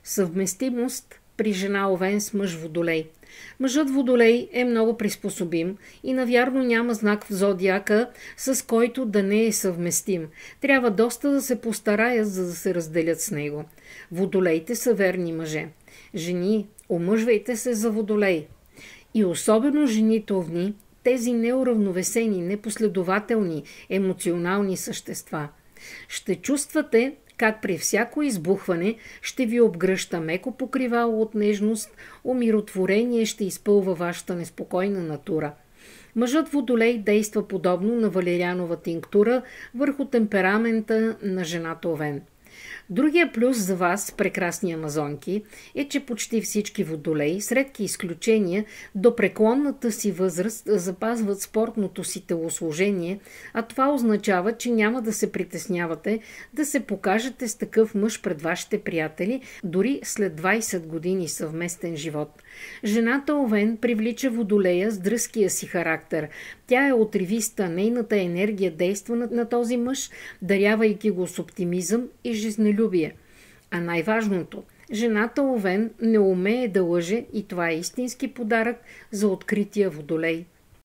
Съвместимост при жена Овен с мъж Водолей. Мъжът Водолей е много приспособим и навярно няма знак в зодиака, с който да не е съвместим. Трябва доста да се постараят, за да се разделят с него. Водолейте са верни мъже. Жени, омъжвайте се за Водолей. И особено жените овни, тези неуравновесени, непоследователни, емоционални същества. Ще чувствате как при всяко избухване ще ви обгръща меко покривало от нежност, умиротворение ще изпълва вашата неспокойна натура. Мъжът Водолей действа подобно на валерянова тинктура върху темперамента на жената Овен. Другия плюс за вас, прекрасни амазонки, е, че почти всички водолеи, с редки изключения, до преклонната си възраст запазват спортното си телосложение, а това означава, че няма да се притеснявате да се покажете с такъв мъж пред вашите приятели, дори след 20 години съвместен живот. Жената Овен привлича водолея с дръзкия си характер. Тя е отривиста, нейната енергия действа на този мъж, дарявайки го с оптимизъм и жизнелюбие. А най-важното, жената Овен не умее да лъже и това е истински подарък за открития водолей.